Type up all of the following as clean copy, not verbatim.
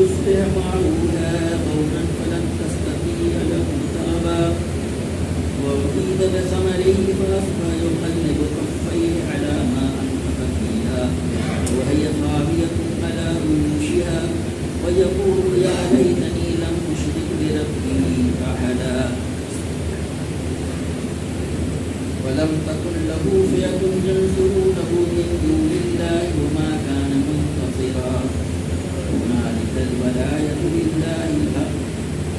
تصبح معروها قوما فلن تستطيع له طلبا وأريد بثمره فأصبح يقلب كفيه على ما أنفق فيها وهي خاوية على عروشها ويقول يا ليتني لم أشرك بربي أحدا ولم تكن له فئة ينصرونه من دون الله وما كان منتصرا هنالك الولاية لله الحق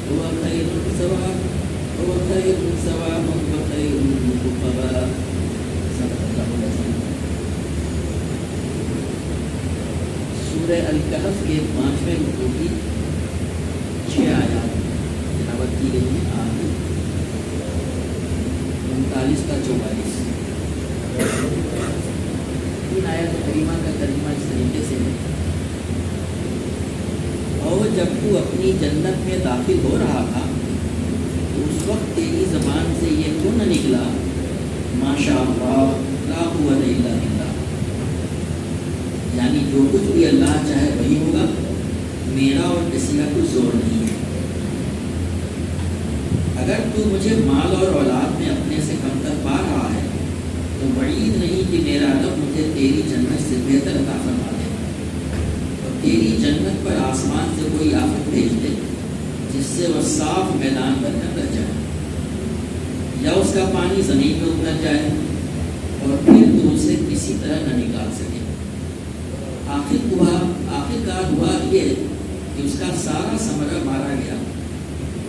هو خير ثوابا وخير عقبا. سورہ الکہف کے 5ویں رکوع کی 6 آیات تلاوت کی گئی ہیں. آج 39 کا 44 ان آیات کریمہ کا ترجمہ اس طریقے سے ہے: اور جب تو اپنی جنت میں داخل ہو رہا تھا تو اس وقت تیری زبان سے یہ کیوں نہ نکلا ماشاء اللہ لا قوت الا باللہ، یعنی جو کچھ بھی اللہ چاہے وہی ہوگا، میرا اور کسی کا کوئی زور نہیں ہے. اگر تو مجھے مال اور اولاد میں اپنے سے کمتر پا رہا ہے تو بعید نہیں کہ میرا رب مجھے تیری جنت سے بہتر عطا فرما دے اور تیری جنت پر آسمان سے کوئی آفت بھیج دے جس سے وہ صاف میدان بن کر رہ جائے، یا اس کا پانی زمین میں اتر جائے اور پھر تو اسے کسی طرح نہ نکال سکے. آخرکار ہوا یہ کہ اس کا سارا ثمرہ مارا گیا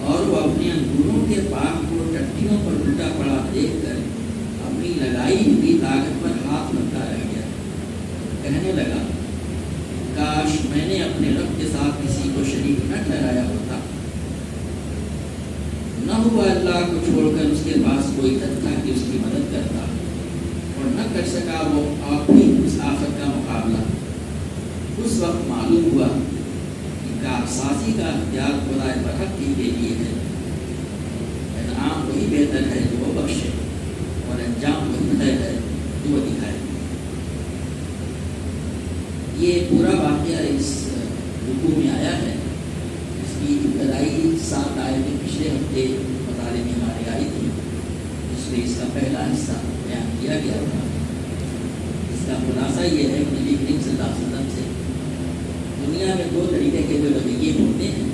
اور وہ اپنے انگوروں کے باغ کو ٹٹیوں پر الٹا پڑا دیکھ کر اپنی لگائی ہوئی طاقت پر ہاتھ رکھتا رہ گیا. کہنے لگا کاش میں نے اپنے رب کے ساتھ کسی کو شریک نہ ٹھہرایا ہوتا. نہ ہوا اللہ کو چھوڑ کر اس کے پاس کوئی تھا کہ اس کی مدد کرتا، اور نہ کر سکا وہ آپ بھی اس آفت کا مقابلہ. اس وقت معلوم ہوا کہ کارسازی کا اختیار خدائے برحق کے لیے ہے. انعام وہی بہتر ہے جو وہ بخشے اور انجام وہی بہتر ہے جو وہ دکھائے. یہ پورا واقعہ اس رکوع میں آیا ہے. اس کی ابتدائی 7 آیتیں پچھلے ہفتے مطالعے میں ہماری آئی تھی، جس میں اس کا پہلا حصہ بیان کیا گیا تھا. اس کا خلاصہ یہ ہے کہ نبی کریم صلی اللہ علیہ وسلم سے دنیا میں 2 طریقے کے جو رویے ہوتے ہیں.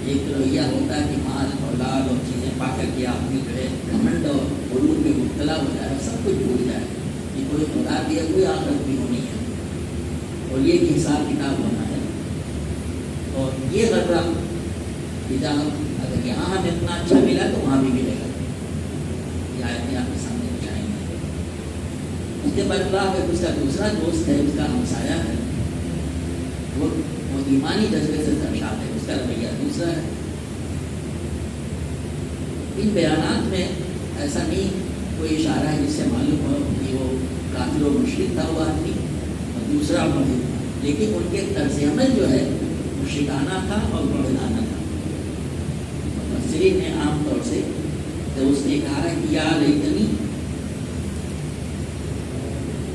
ایک رویہ ہوتا ہے کہ مال اولاد اور چیزیں پا کر کے آدمی جو ہے گھمنڈ اور غرور میں مبتلا ہو جائے، سب کچھ بھول جائے کہ کوئی خدا بھی ہے، کوئی آخرت بھی ہونی ہے اور یہ کہ حساب کتاب ہونا ہے. اور یہ غرض کہ جب اگر یہاں ہمیں اتنا اچھا ملا تو وہاں بھی ملے گا. یہ آیتیں آپ کے سامنے بچائیں گے. اس کے برخلاف اس کا دوسرا دوست ہے، اس کا ہمسایہ ہے، وہ ایمانی جذبے سے سرشار ہے، اس کا رویہ دوسرا ہے. ان بیانات میں ایسا نہیں کوئی اشارہ ہے جس سے معلوم ہو کہ وہ کافر و مشرک تھا وہ آدمی اور دوسرا موحد، لیکن ان کے طرز عمل جو ہے مشرکانہ تھا اور موحدانہ تھا. مفسرین نے عام طور سے جب اس نے کہا ہے کہ یا لیتنی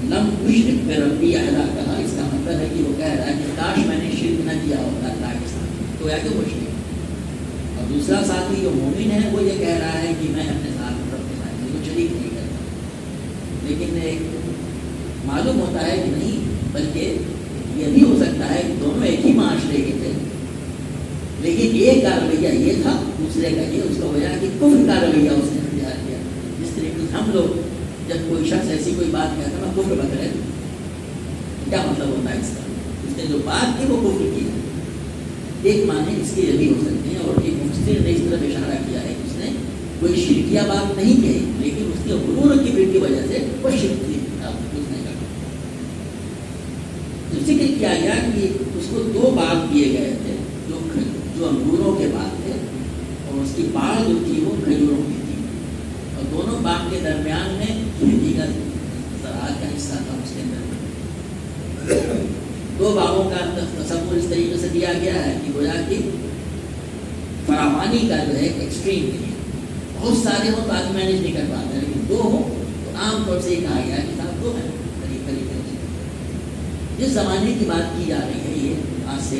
لم اشرک بربی احدا کہا، اس کا مطلب ہے کہ وہ کہہ رہا ہے کہ کاش میں نے شرک نہ کیا ہوتا اللہ کے ساتھ، تو یا کہ مشرک. اور دوسرا ساتھی جو مومن ہے وہ یہ کہہ رہا ہے کہ میں اپنے ساتھ رب کے ساتھ کو شریک نہیں کرتا. لیکن معلوم ہوتا ہے کہ نہیں، بلکہ یہ بھی ہو سکتا ہے کہ دونوں ایک ہی معاشرے کے تھے، لیکن ایک کا رویہ یہ تھا دوسرے کا یہ. اس کا وجہ کہ کفر کا رویہ اس نے اختیار کیا. جس طریقے سے ہم لوگ جب کوئی شخص ایسی کوئی بات کہتا ہے میں کفر بکرے، کیا مطلب ہوتا ہے اس کا؟ اس نے جو بات کی وہ کفر کی. ایک معنی اس کے یہ بھی ہو سکتے ہیں. اور ایک مفسر نے اس طرف اشارہ کیا ہے کہ اس نے کوئی شرکیہ بات نہیں کہی، لیکن اس کے غرور کی وجہ سے وہ شرک کی اس نے کہا. تو ذکر کیا گیا کہ اس کو 2 باغ دیے گئے تھے جو انگوروں کے باغ تھے، اور اس کی باڑ جو تھی وہ کھجوروں کی تھی، اور دونوں باغ کے درمیان میں دیگر زراعت کا حصہ تھا. اس کے اندر 2 باغوں کا تصور اس طریقے سے دیا گیا ہے کہ گویا کہ فراوانی کا جو ہے ایکسٹریم ہے. بہت سارے ہوں تو آدمی مینیج نہیں کر پاتے، لیکن 2 ہوں تو عام طور سے یہ کہا گیا ہے کہ صاحب 2 ہیں قریب. جس زمانے کی بات کی جا رہی ہے یہ آج سے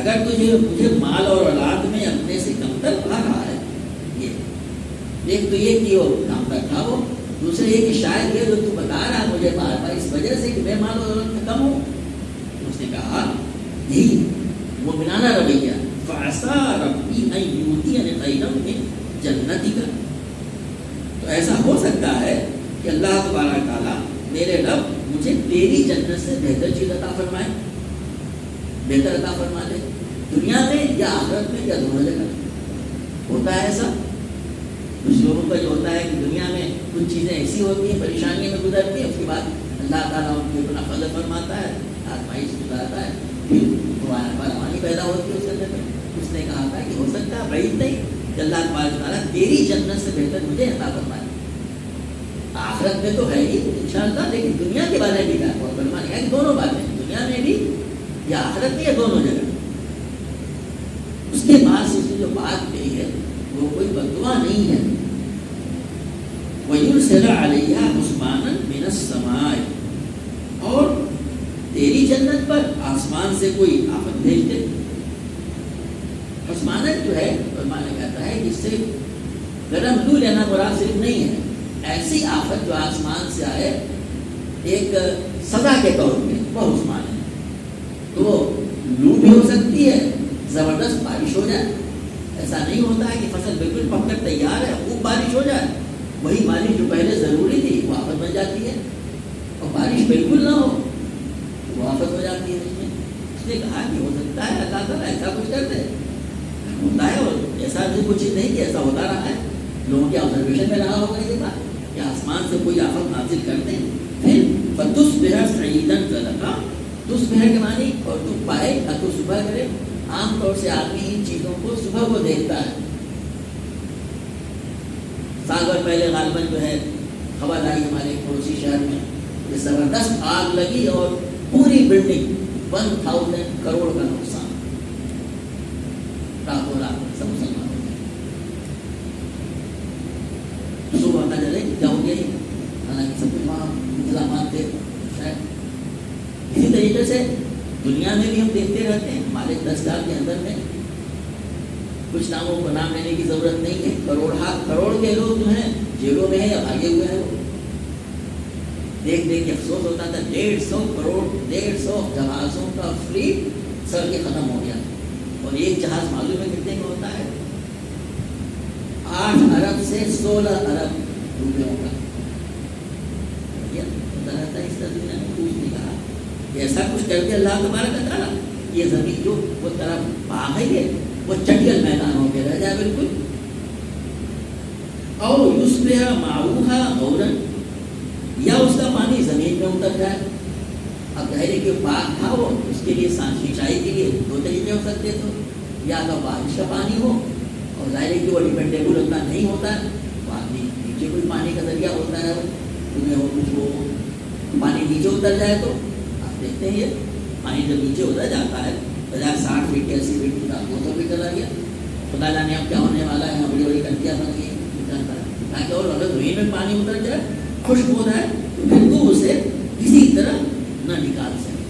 اگر تجھے مجھے مال اور اولاد میں اپنے سے کمتر پا رہا ہے، یہ ایک تو یہ کہ وہ کمتر تھا، وہ دوسرے یہ کہ شاید یہ جو تو بتا رہا مجھے بار بار اس وجہ سے کہ میں مال اور اولاد میں کم ہوں. اس نے کہا یہی مومنانہ رویہ، فعسى ربی ان یؤتینی خیرا من جنتک. تو ایسا ہو سکتا ہے کہ اللہ تبارک تعالیٰ میرے رب مجھے تیری جنت سے بہتر چیز عطا فرمائے، بہتر عطا فرما دے، دنیا میں یا آخرت میں یا دونوں جگہ. ہوتا ہے ایسا کچھ لوگوں کا جو ہوتا ہے کہ دنیا میں کچھ چیزیں ایسی ہوتی ہیں، پریشانیوں میں گزرتی ہیں، اس کے بعد اللہ تعالیٰ ان کو اپنا فضل فرماتا ہے، آزمائش گزارتا ہے، پھر روانی پیدا ہوتی ہے اس کے اندر. اس نے کہا تھا کہ ہو سکتا ہے بعید نہیں کہ اللہ تعالیٰ تیری جنت سے بہتر مجھے عطا فرمائے. آخرت میں تو ہے ہی انشاءاللہ، لیکن دنیا کے بارے میں کیا فرمانے ہیں، دونوں باتیں، دنیا میں بھی یا آخرت میں یا دونوں جگہ. اس کے بعد سے اس نے جو بات کہی ہے وہ کوئی بددعا نہیں ہے. وَيُرْسِلَ عَلَيْهَا حُسْبَانًا مِنَ السَّمَاءِ، اور تیری جنت پر آسمان سے کوئی آفت بھیج دے. حسبانت جو ہے فرمانا کہتا ہے جس سے گرم لو لینا مراد صرف نہیں ہے، ایسی آفت جو آسمان سے آئے ایک سزا کے طور پہ، وہ حسبان ہے. تو لو بھی ہو سکتی ہے، زبردست بارش ہو جائے. ایسا نہیں ہوتا ہے کہ فصل بالکل پک کر تیار ہے، خوب بارش ہو جائے، وہی بارش جو پہلے ضروری تھی وہ آفت بن جاتی ہے. اور بارش بالکل نہ ہو وہ آفت ہو جاتی ہے. اس نے کہا کہ ہو سکتا ہے اللہ تعالیٰ ایسا کچھ کر دے. ہوتا ہے، اور ایسا بھی کچھ نہیں کہ ایسا ہوتا رہا ہے، لوگوں کے آبزرویشن میں رہا ہوگا یہ بات کہ آسمان سے کوئی آفت نازل کرتے ہیں. پھر فَتُصْبِحَ صَعِيدًا زَلَقًا، تصبح کے معنی اور تو پائے یا تو صبح کرے. عام طور سے آدمی ان چیزوں کو صبح کو دیکھتا ہے. سال بھر پہلے غالباً جو ہے خبر آئی ہمارے پڑوسی شہر میں کہ زبردست آگ لگی اور پوری بلڈنگ 1000 کروڑ کا نقصان، راتوں رات سب مسلمان ہو گئے. صبح کا چلے جاؤ گے، حالانکہ سب کچھ وہاں انتظامات تھے. اسی طریقے سے دنیا میں بھی ہم دیکھتے رہتے ہیں، ہمارے 10 سال کے اندر میں کچھ ناموں کو نام لینے کی ضرورت نہیں ہے. کروڑ کے لوگ جو ہیں جیلوں میں ہیں یا بھاگے ہوئے ہیں. وہ دیکھ دیکھ کے افسوس ہوتا تھا، 150 کروڑ 150 جہازوں کا فلیٹ سر کے ختم ہو گیا. اور ایک جہاز معلوم ہے کتنے کا ہوتا ہے؟ 8 ارب سے 16 ارب روپیوں کا. ہوتا رہتا ہے اس دنیا میں. کچھ نہیں کہا ایسا کچھ کر کے اللہ تبارک تعالیٰ یہ زمین جو وہ طرف باغ ہے وہ چٹیل میدان ہو کے رہ جائے بالکل. اور یصبح ماؤها غورا، یا اس کا پانی زمین میں اتر جائے. اب ظاہر ہے کہ باغ تھا وہ، اس کے لیے سینچائی کے لیے 2 طریقے ہو سکتے تھے. یا تو بارش کا پانی ہو، اور ظاہر ہے کہ وہ ڈیپینڈیبل اتنا نہیں ہوتا ہے. پانی نیچے کوئی پانی کا ذریعہ ہوتا ہے، تمہیں ہو کچھ وہ پانی نیچے اتر جائے تو دیکھتے ہیں یہ پانی جب نیچے اتر جاتا ہے 50-60 فٹ 80 فٹ کا 200 فٹ چلا گیا. خدا جانے اب کیا ہونے والا ہے. بڑی بڑی کنٹیاں بن گئی تاکہ اور اگر زمین میں پانی اتر جائے خشک ہو جائے تو پھر تو اسے کسی طرح نہ نکال سکے.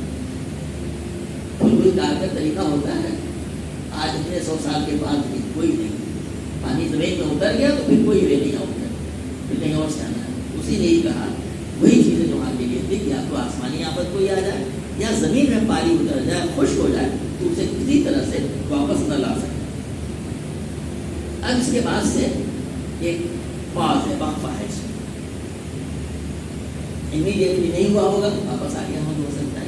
کوئی کارگر طریقہ ہوتا ہے. آج اتنے 100 سال کے بعد بھی کوئی نہیں. پانی زمین میں اتر گیا تو پھر کوئی وے نہیں ہوتا، پھر کہیں اور سے آنا ہے. اسی نے ہی کہا وہی چیزیں جو آگے لیے تھی کہ یا تو آسمانی آفت کوئی آ جائے یا زمین میں پانی اتر جائے خشک ہو جائے تو اسے کسی طرح سے واپس نہ لا سکے. اب اس کے بعد سے ایک پاز ہے، وقفہ ہے. اس میں امیڈیٹلی نہیں ہوا ہوگا، واپس آ گیا ہو سکتا ہے.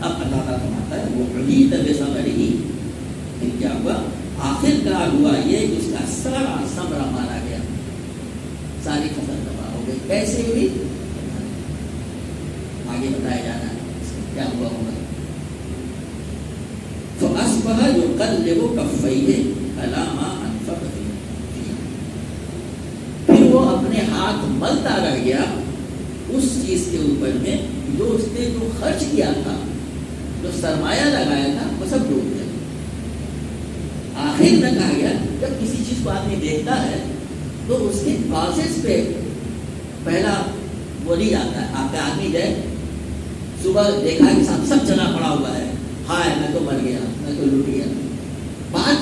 اب اللہ تعالیٰ فرماتا ہے وہ علی طبع صبر ہی، پھر کیا ہوا؟ آخر کار ہوا یہ کہ اس کا سارا صبر مارا گیا، ساری فصل تباہ ہو گئی. کیسے ہوئی آگے بتایا جانا ہے کیا ہوا ہوگا. فَأَصْبَحَ يُقَلِّبُ كَفَّيْهِ عَلَىٰ مَا أَنفَقَ فِيهِ، پھر وہ اپنے ہاتھ ملتا رہ گیا اس چیز کے اوپر میں جو اس نے جو خرچ کیا تھا، جو سرمایہ لگایا تھا، وہ سب ڈوب گیا. آخر میں کہا گیا جب کسی چیز کو آدمی دیکھتا ہے تو اس کے کازز پہ پہلا وہ نہیں آتا ہے. آپ کا آدمی گئے صبح دیکھا کہ سب چنا پڑا ہوا ہے، ہائے میں تو مر گیا، میں تو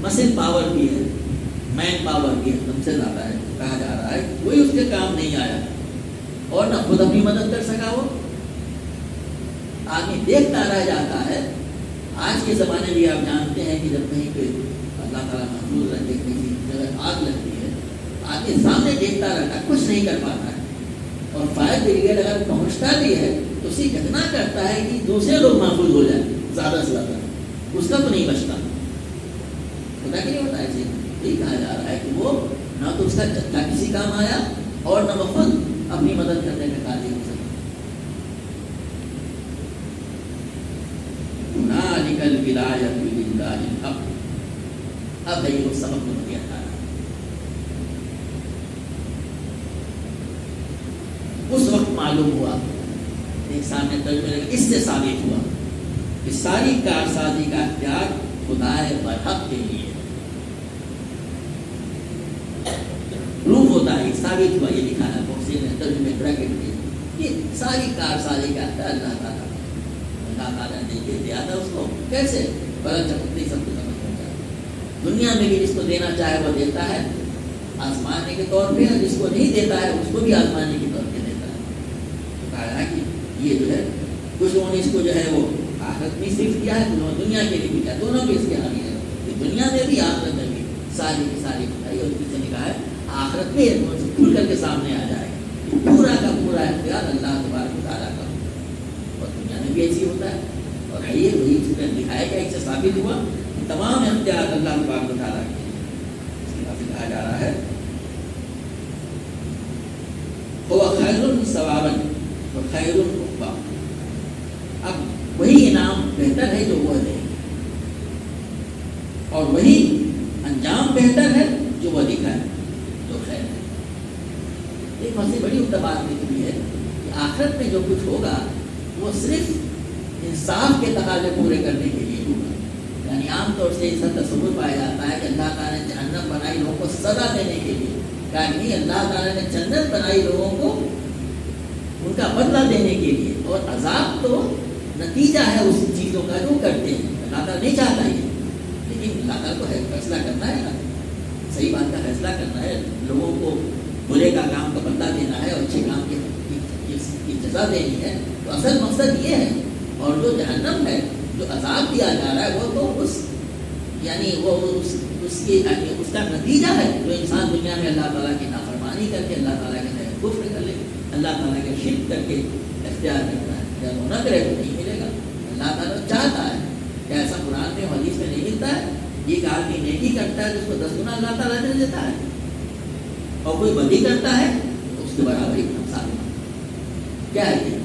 مسل پاور بھی ہے، مین پاور بھی ہے، تم سے زیادہ ہے، کہا جا رہا ہے کوئی اس کے کام نہیں آیا اور نہ خود اپنی مدد کر سکا وہ. آدمی دیکھتا رہ جاتا ہے. آج کے زمانے میں آپ جانتے ہیں کہ جب کہیں پہ اللہ تعالیٰ محفوظ رکھے کسی جگہ آگ لگتی ہے، آدمی سامنے دیکھتا رہتا ہے، کچھ نہیں کر پاتا ہے. اور فائر بریگیڈ اگر پہنچتا بھی ہے تو اسی اتنا کرتا ہے کہ دوسرے لوگ محفوظ ہو جائیں زیادہ سے زیادہ، اس کا تو نہیں بچتا. پتا کہ نہیں ہوتا ہے یہ کہا جا رہا ہے کہ وہ نہ تو اس کا جتنا کسی کام آیا اور نہ وہ خود اپنی مدد کرنے کا قادر ہو سکتا. نالکل ولایت للہ الحق. اب ہے وہ سبق کو دیا تھا. اس وقت معلوم ہوا، ایک سامنے ترجمے لگا، اس سے ثابت ہوا کہ ساری کارسازی کا اختیار خدا برحق کے لیے. پروف ہوتا ہے، ثابت ہوا، یہ لکھا ہے محسن نے ترجمے بریکٹ میں کہ ساری کارسازی کا اختیار اللہ تعالیٰ نے دیا تھا اس کو. کیسے؟ بلند چپکتی سب کو سمجھ ہوتا ہے. دنیا میں بھی جس کو دینا چاہے وہ دیتا ہے آزمانے کے طور پہ، اور جس کو نہیں دیتا ہے اس کو بھی آزمانے کے طور پہ دیتا ہے. تو کہا ہے کہ یہ جو ہے کچھ لوگوں نے اس کو جو ہے وہ آخرت میں صرف کیا ہے، دنیا کے لیے بھی کیا، دونوں بھی اس کے حامی ہے. دنیا میں بھی آخرت میں بھی ساری کی ساری بتائی. اور کسی نے کہا ہے آخرت میں کھل کر کے سامنے آ جائے گا. پورا کا پورا اختیار اللہ تبارک و تعالیٰ کا. اور دنیا میں بھی ایسی ہوتا ہے. اور ہے یہ وہی دکھایا گیا، اس سے ثابت ہوا کہ تمام اختیار اللہ تبارک و تعالیٰ کے. اس کے بعد کہا جا رہا ہے وہ خیر ثوابا و خیر عقبا. اب وہی انعام بہتر ہے جو وہ دے، اور وہی انجام بہتر ہے جو وہ دکھائے جو خیر ہے. ایک مسئلہ بڑی بات نکلی ہے کہ آخرت میں جو کچھ ہوگا وہ صرف انصاف کے تقاضے پورے کرنے کے لیے ہوگا. یعنی عام طور سے ایسا تصور پایا جاتا ہے کہ اللہ تعالیٰ نے جہنم بنائی لوگوں کو سزا دینے کے لیے. نہیں، اللہ تعالیٰ نے جنت بنائی لوگوں کو ان کا بدلہ دینے کے لیے. اور عذاب تو نتیجہ ہے اس چیزوں کا جو کرتے ہیں. اللہ تعالیٰ نہیں چاہتا ہے، لیکن اللہ تعالیٰ کو فیصلہ کرنا ہے نا، صحیح بات کا فیصلہ کرنا ہے. لوگوں کو برے کا کام کا بدلہ دینا ہے اور اچھے کام کی جزا دینی ہے. تو اصل مقصد یہ ہے. اور جو جہنم ہے، جو عذاب دیا جا رہا ہے، وہ تو اس یعنی وہ اس کی یعنی اس کا نتیجہ ہے جو انسان دنیا میں اللہ تعالیٰ کی نافرمانی کر کے، اللہ تعالیٰ کے کفر کر لے، اللہ تعالیٰ کے شرک کر کے اختیار کرتا ہے. جب وہ نہ کرے تو نہیں ملے گا. اللہ تعالیٰ چاہتا ہے کہ ایسا قرآن میں حدیث میں نہیں ملتا ہے. یہ آدمی نیکی کرتا ہے تو اس کو 10 گنا اللہ تعالیٰ دے دیتا ہے، اور کوئی بدی کرتا ہے تو اس کے برابر ہی کیا ہے یہ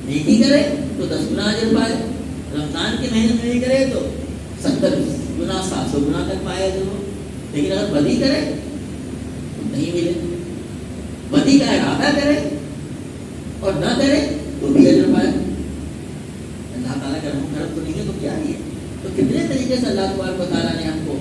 نیکی کرے تو 10 گنا اجر پائے. رمضان کے مہینے میں نہیں کرے تو 70 گنا 700 گنا تک پائے ضرور. لیکن اگر بدی کرے تو نہیں ملے. بدی کا ارادہ کرے اور نہ کرے تو بھی اجر پائے. اللہ تعالیٰ کا رحم کرم تو نہیں ہے تو کیا ہے. تو کتنے طریقے سے اللہ تبارک و تعالیٰ نے ہم کو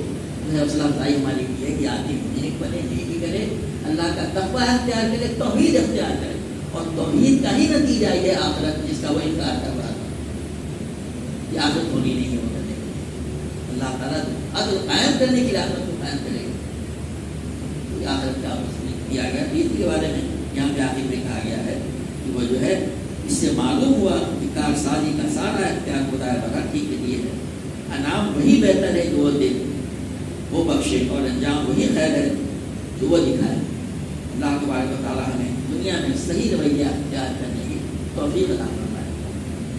حوصلہ افزائی ہماری کی ہے کہ آدمی نیک بنے، نیکی کرے، اللہ کا تقوی اختیار کرے، توحید اختیار کرے. اور توحید کا ہی نتیجہ یہ آخرت جس کا وہ انکار کر رہا تھا. یہ آخرت ہونی نہیں ہے. اللہ تعالیٰ عدل قائم کرنے کے لیے آخرت کو قائم کرے گا. یہ آخرت کا کیا گیا. تیسری کے بارے میں یہاں پہ آخر میں کہا گیا ہے کہ وہ جو ہے اس سے معلوم ہوا کہ کارسازی کا سارا اختیار خدا برحق کے لیے ہے. انعام وہی بہتر ہے جو وہ دے، وہ بخشے، اور انجام وہی خیر ہے جو وہ دکھائے. اللہ تبارک و تعالیٰ ہمیں دنیا میں صحیح رویہ اختیار کرنے کی توفیق عطا فرمائے.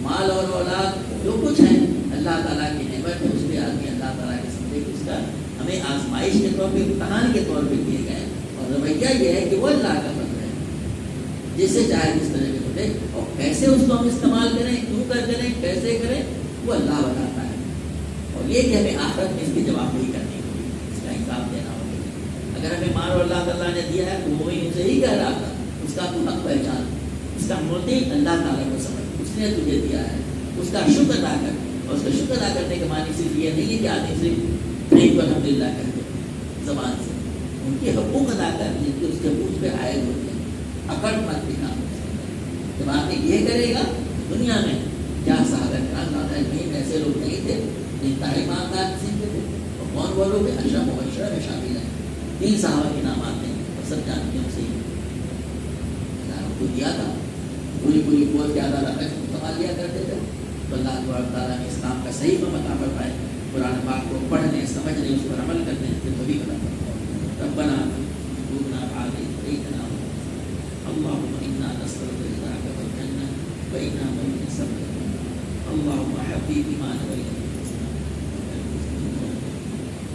مال اور اولاد جو کچھ ہے اللہ تعالیٰ کی نعمت ہے. اس پہ آدمی اللہ تعالیٰ کے سمجھے کہ اس کا ہمیں آزمائش کے طور پہ، امتحان کے طور پہ دیے گئے. اور رویہ یہ ہے کہ وہ اللہ کا فضل ہے، جس سے چاہے کس طرح کے ہوتے، اور کیسے اس کو ہم استعمال کریں، کیوں کر کریں، کیسے کریں، وہ اللہ بتاتا ہے. اور یہ کہ ہمیں آخرت میں اس کی جواب نہیں کرنی ہوگی، اس کا حساب دینا ہوگا. اگر ہمیں مال اور اللہ تعالیٰ نے دیا ہے تو وہ ان سے ہی کہہ رہا تھا اس کا تو حق پہچان، اس کا موتی اللہ تعالیٰ کو سمجھ، اس نے تجھے دیا ہے، اس کا شکر ادا کر. اور اس کا شکر ادا کرنے کے معنی صرف یہ نہیں ہے کہ آدمی صرف نہیں کو الحمد للہ کہتے زبان سے. ان کے حقوق ادا کر جن کے اس کے بوجھ پہ عائد ہوتے ہیں. اکڑ مت دکھا. جب آدمی یہ کرے گا دنیا میں کیا صحابہ کرام زیادہ نہیں ایسے لوگ نہیں تھے، انتہائی ایماندار قسم کے تھے. وہ لوگ اشرا مبشرہ میں شامل ہیں. 3 صحابہ کے نام آتے ہیں اور سب جانتے ہیں صحیح کو دیا تھا. پوری قوت کے آدھا رقم استعمال لیا کرتے تھے. تو اللہ تبارک تعالیٰ نے اس کام کا صحیح مقام عطا فرمائے. قرآن پاک کو پڑھنے سمجھنے اس پر عمل کرنے سے تو بھی پتہ چلتا. ربنا قلوبنا بعد إذ هديتنا اللهم إنا نسألك رضاك والجنة وإنا من سبقك اللهم حبب إيماننا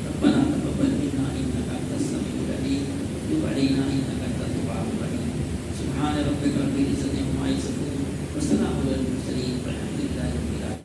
ربنا تقبل منا إنك أنت السميع العليم تب علينا إنك